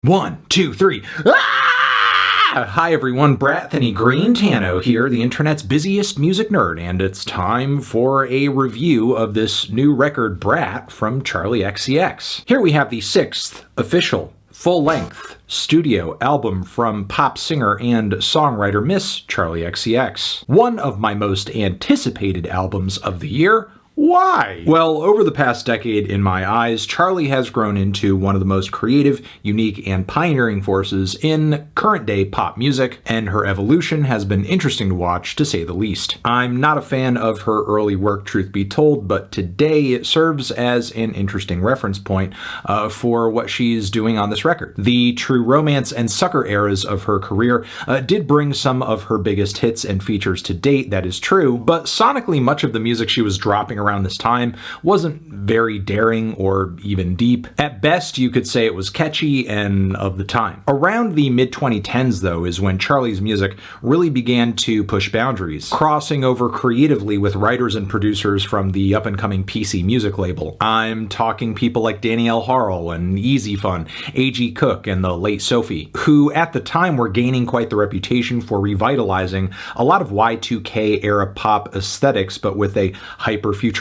One, two, three. Ah! Hi everyone, BRAT Green Tano here, the internet's busiest music nerd, and it's time for a review of this new record, BRAT, from Charli XCX. Here we have the 6th official full-length studio album from pop singer and songwriter Miss Charli XCX. One of my most anticipated albums of the year. Why? Well, over the past decade, in my eyes, Charli has grown into one of the most creative, unique, and pioneering forces in current-day pop music, and her evolution has been interesting to watch, to say the least. I'm not a fan of her early work, truth be told, but today it serves as an interesting reference point for what she's doing on this record. The true romance and sucker eras of her career did bring some of her biggest hits and features to date, that is true, but sonically much of the music she was dropping around this time wasn't very daring or even deep. At best, you could say it was catchy and of the time. Around the mid-2010s, though, is when Charli's music really began to push boundaries, crossing over creatively with writers and producers from the up-and-coming PC music label. I'm talking people like Danielle Harl and Easy Fun, A.G. Cook, and the late Sophie, who at the time were gaining quite the reputation for revitalizing a lot of Y2K era pop aesthetics, but with a hyper-futuristic,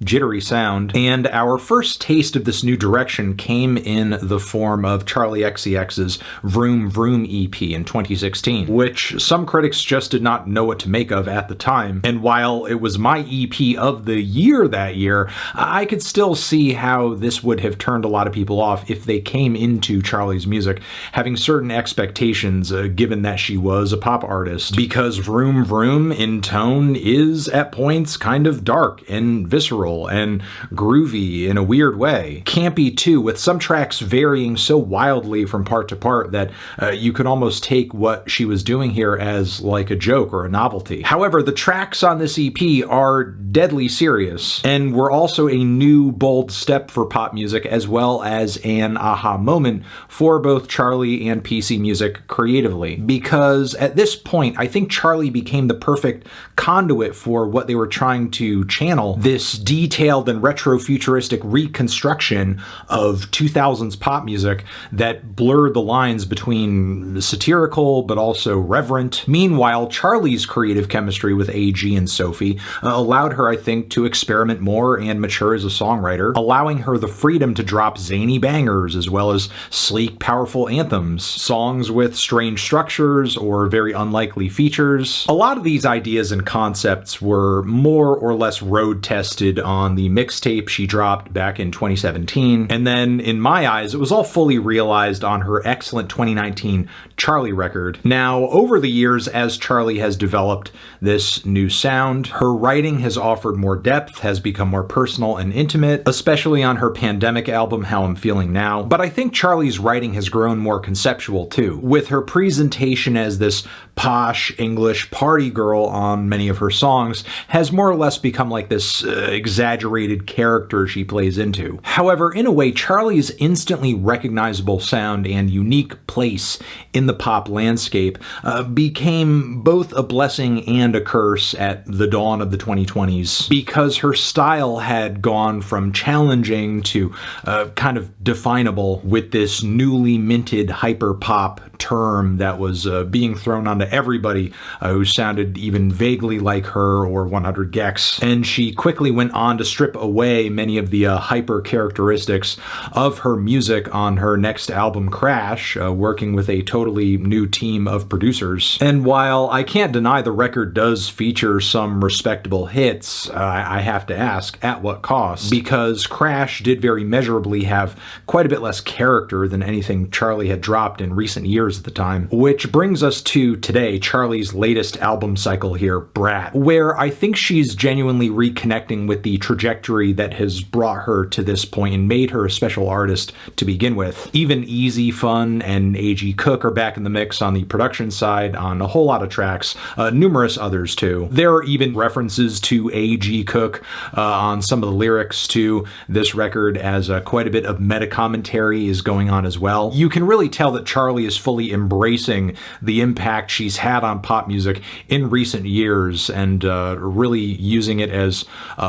jittery sound. And our first taste of this new direction came in the form of Charli XCX's Vroom Vroom EP in 2016, which some critics just did not know what to make of at the time. And while it was my EP of the year that year, I could still see how this would have turned a lot of people off if they came into Charli's music having certain expectations, given that she was a pop artist, because Vroom Vroom in tone is at points kind of dark and visceral and groovy in a weird way. Campy too, with some tracks varying so wildly from part to part that you could almost take what she was doing here as like a joke or a novelty. However, the tracks on this EP are deadly serious, and were also a new bold step for pop music, as well as an aha moment for both Charli and PC music creatively. Because at this point, I think Charli became the perfect conduit for what they were trying to channel, this detailed and retro-futuristic reconstruction of 2000s pop music that blurred the lines between satirical but also reverent. Meanwhile, Charli's creative chemistry with A.G. and Sophie allowed her, I think, to experiment more and mature as a songwriter, allowing her the freedom to drop zany bangers as well as sleek, powerful anthems, songs with strange structures or very unlikely features. A lot of these ideas and concepts were more or less road tested on the mixtape she dropped back in 2017, and then in my eyes it was all fully realized on her excellent 2019 Charli record. Now, over the years, as Charli has developed this new sound, her writing has offered more depth, has become more personal and intimate, especially on her pandemic album How I'm Feeling Now. But I think Charli's writing has grown more conceptual too, with her presentation as this posh English party girl on many of her songs has more or less become like this exaggerated character she plays into. However, in a way, Charli's instantly recognizable sound and unique place in the pop landscape became both a blessing and a curse at the dawn of the 2020s, because her style had gone from challenging to kind of definable, with this newly minted hyper pop term that was being thrown onto everybody who sounded even vaguely like her or 100 Gex. And she quickly went on to strip away many of the hyper characteristics of her music on her next album, Crash, working with a totally new team of producers. And while I can't deny the record does feature some respectable hits, I have to ask, at what cost? Because Crash did very measurably have quite a bit less character than anything Charli had dropped in recent years at the time. Which brings us to today, Charli's latest album cycle here, BRAT, where I think she's genuinely reconnecting with the trajectory that has brought her to this point and made her a special artist to begin with. Even Easy Fun and A.G. Cook are back in the mix on the production side on a whole lot of tracks, numerous others too. There are even references to A.G. Cook on some of the lyrics to this record, as quite a bit of meta commentary is going on as well. You can really tell that Charli is fully embracing the impact she's had on pop music in recent years, and really using it as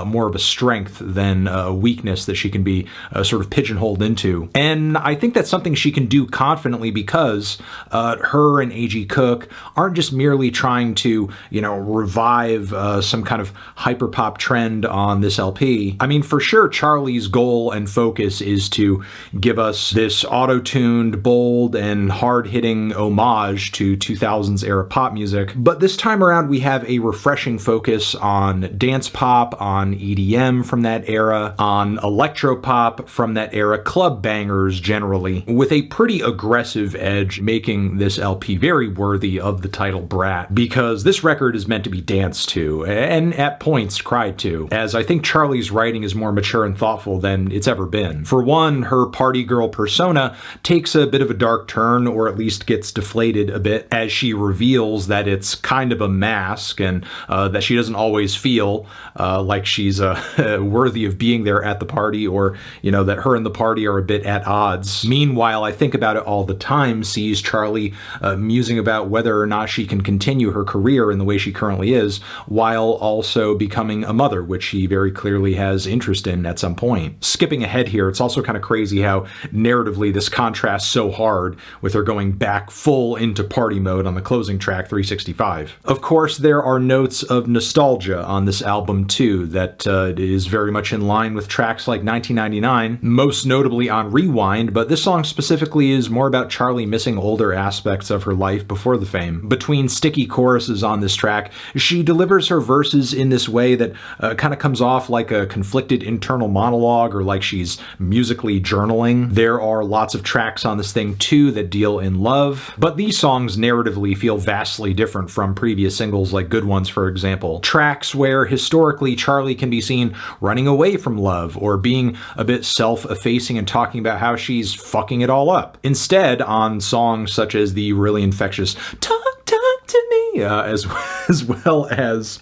more of a strength than a weakness that she can be sort of pigeonholed into. And I think that's something she can do confidently because her and A.G. Cook aren't just merely trying to, revive some kind of hyperpop trend on this LP. I mean, for sure, Charli's goal and focus is to give us this auto-tuned, bold, and hard-hitting homage to 2000s era pop music. But this time around, we have a refreshing focus on dance pop, on EDM from that era, on electropop from that era, club bangers generally, with a pretty aggressive edge, making this LP very worthy of the title Brat, because this record is meant to be danced to, and at points cried to, as I think Charli's writing is more mature and thoughtful than it's ever been. For one, her party girl persona takes a bit of a dark turn, or at least gets deflated a bit, as she reveals that it's kind of a mask, and that she doesn't always feel like she's worthy of being there at the party, or, that her and the party are a bit at odds. Meanwhile, I Think About It All the Time sees Charli musing about whether or not she can continue her career in the way she currently is, while also becoming a mother, which she very clearly has interest in at some point. Skipping ahead here, it's also kind of crazy how narratively this contrasts so hard with her going back full into party mode on the closing track, 365. Of course, there are notes of nostalgia on this album too that is very much in line with tracks like 1999, most notably on Rewind, but this song specifically is more about Charli missing older aspects of her life before the fame. Between sticky choruses on this track, she delivers her verses in this way that kind of comes off like a conflicted internal monologue, or like she's musically journaling. There are lots of tracks on this thing too that deal in love, but these songs narratively feel vastly different from previous singles like Good Ones, for example. Tracks where historically Charli can be seen running away from love, or being a bit self-effacing and talking about how she's fucking it all up. Instead, on songs such as the really infectious Talk to Me, as well as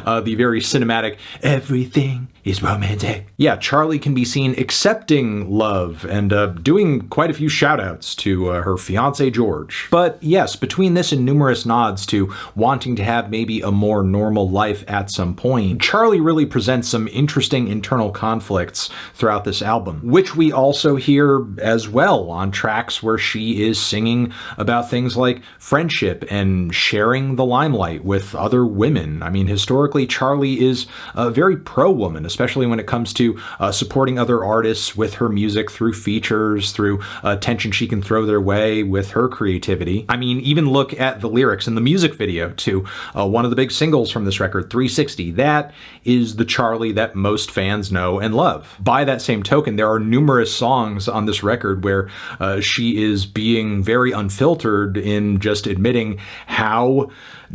the very cinematic Everything is Romantic. Yeah, Charli can be seen accepting love and doing quite a few shout-outs to her fiancé George. But yes, between this and numerous nods to wanting to have maybe a more normal life at some point, Charli really presents some interesting internal conflicts throughout this album, which we also hear as well on tracks where she is singing about things like friendship and sharing the limelight with other women. I mean, historically, Charli is a very pro-woman, especially when it comes to supporting other artists with her music through features, through attention she can throw their way with her creativity. I mean, even look at the lyrics in the music video to one of the big singles from this record, 360. That is the Charli that most fans know and love. By that same token, there are numerous songs on this record where she is being very unfiltered in just admitting how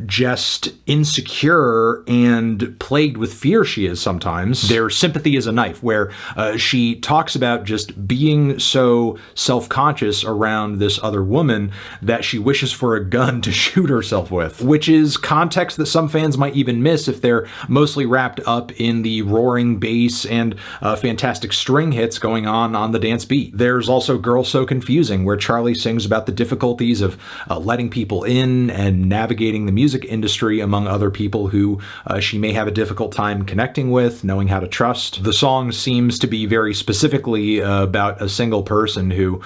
just insecure and plagued with fear she is sometimes. There's Sympathy is a Knife, where she talks about just being so self-conscious around this other woman that she wishes for a gun to shoot herself with, which is context that some fans might even miss if they're mostly wrapped up in the roaring bass and fantastic string hits going on the dance beat. There's also Girl So Confusing, where Charli sings about the difficulties of letting people in and navigating the music industry among other people who she may have a difficult time connecting with, knowing how to trust. The song seems to be very specifically about a single person who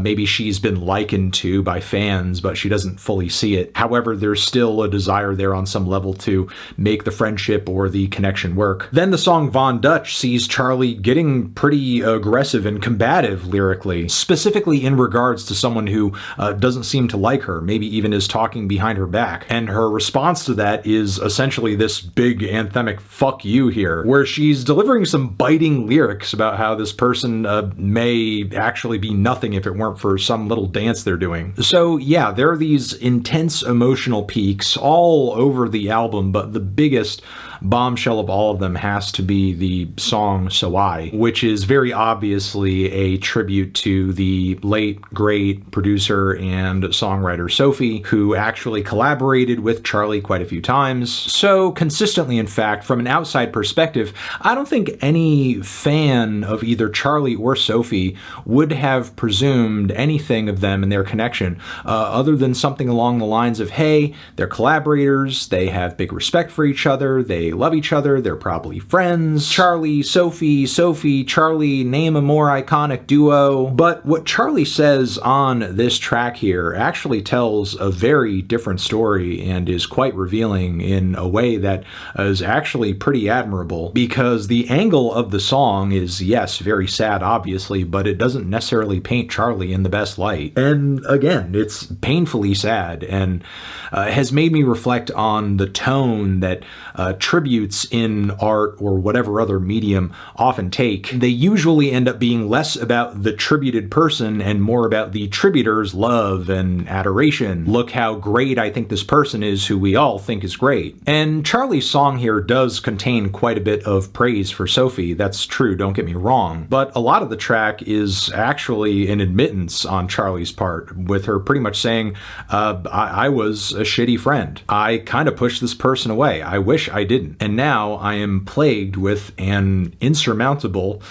maybe she's been likened to by fans, but she doesn't fully see it. However, there's still a desire there on some level to make the friendship or the connection work. Then the song Von Dutch sees Charli getting pretty aggressive and combative lyrically, specifically in regards to someone who doesn't seem to like her, maybe even is talking behind her back. And her response to that is essentially this big anthemic fuck you here, where she's delivering some biting lyrics about how this person may actually be nothing if it weren't for some little dance they're doing. So yeah, there are these intense emotional peaks all over the album, but the biggest bombshell of all of them has to be the song So I, which is very obviously a tribute to the late, great producer and songwriter Sophie, who actually collaborated with Charli quite a few times. So consistently, in fact, from an outside perspective, I don't think any fan of either Charli or Sophie would have presumed anything of them and their connection, other than something along the lines of, hey, they're collaborators, they have big respect for each other, they love each other, they're probably friends. Charli, Sophie, Sophie, Charli, name a more iconic duo. But what Charli says on this track here actually tells a very different story and is quite revealing in a way that is actually pretty admirable, because the angle of the song is, yes, very sad, obviously, but it doesn't necessarily paint Charli in the best light. And again, it's painfully sad, and has made me reflect on the tone that tributes in art or whatever other medium often take. They usually end up being less about the tributed person and more about the tributor's love and adoration. Look how great I think this person is who we all think is great. And Charli's song here does contain quite a bit of praise for Sophie. That's true, don't get me wrong. But a lot of the track is actually an admittance on Charli's part, with her pretty much saying, I was a shitty friend. I kind of pushed this person away. I wish I didn't. And now I am plagued with an insurmountable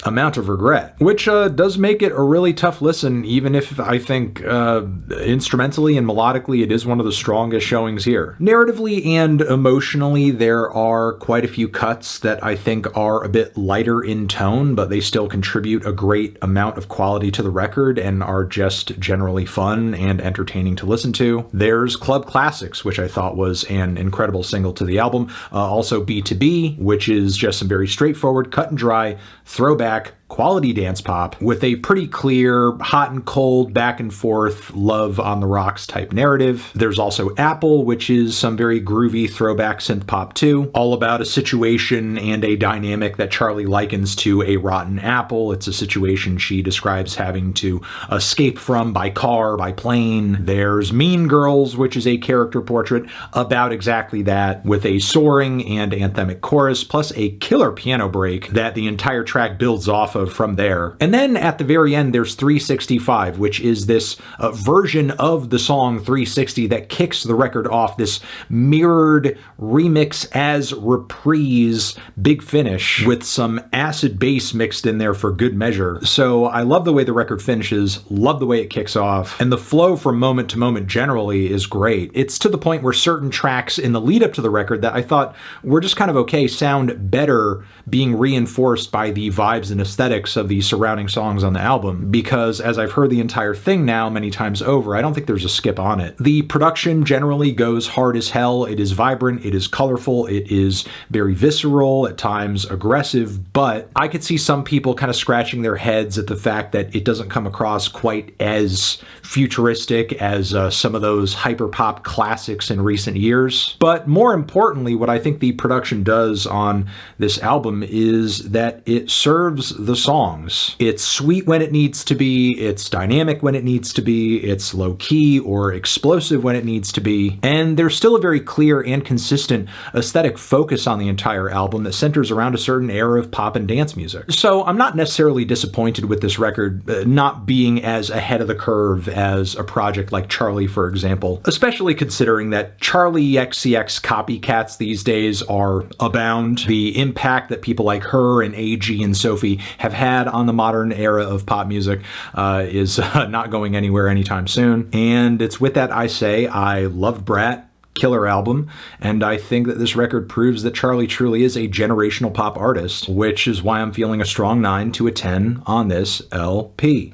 amount of regret, which does make it a really tough listen, even if I think instrumentally and melodically it is one of the strongest showings here. Narratively and emotionally, there are quite a few cuts that I think are a bit lighter in tone, but they still contribute a great amount of quality to the record and are just generally fun and entertaining to listen to. There's Club Classics, which I thought was an incredible single to the album. Also B2B, which is just some very straightforward, cut and dry, throwback, quality dance pop with a pretty clear hot and cold, back and forth, love on the rocks type narrative. There's also Apple, which is some very groovy throwback synth pop too, all about a situation and a dynamic that Charli likens to a rotten apple. It's a situation she describes having to escape from by car, by plane. There's Mean Girls, which is a character portrait about exactly that, with a soaring and anthemic chorus, plus a killer piano break that the entire track builds off of from there. And then at the very end, there's 365, which is this version of the song 360 that kicks the record off, this mirrored remix as reprise big finish with some acid bass mixed in there for good measure. So I love the way the record finishes, love the way it kicks off, and the flow from moment to moment generally is great. It's to the point where certain tracks in the lead up to the record that I thought were just kind of okay sound better being reinforced by the vibes and aesthetics of the surrounding songs on the album, because as I've heard the entire thing now many times over, I don't think there's a skip on it. The production generally goes hard as hell. It is vibrant, it is colorful, it is very visceral, at times aggressive, but I could see some people kind of scratching their heads at the fact that it doesn't come across quite as futuristic as some of those hyperpop classics in recent years. But more importantly, what I think the production does on this album is that it serves the songs. It's sweet when it needs to be, it's dynamic when it needs to be, it's low-key or explosive when it needs to be, and there's still a very clear and consistent aesthetic focus on the entire album that centers around a certain era of pop and dance music. So I'm not necessarily disappointed with this record not being as ahead of the curve as a project like Charli, for example, especially considering that Charli XCX copycats these days are abound. The impact that people like her and AG and Sophie have had on the modern era of pop music is not going anywhere anytime soon. And it's with that I say I loved BRAT, killer album, and I think that this record proves that Charli truly is a generational pop artist, which is why I'm feeling a strong 9 to a 10 on this LP.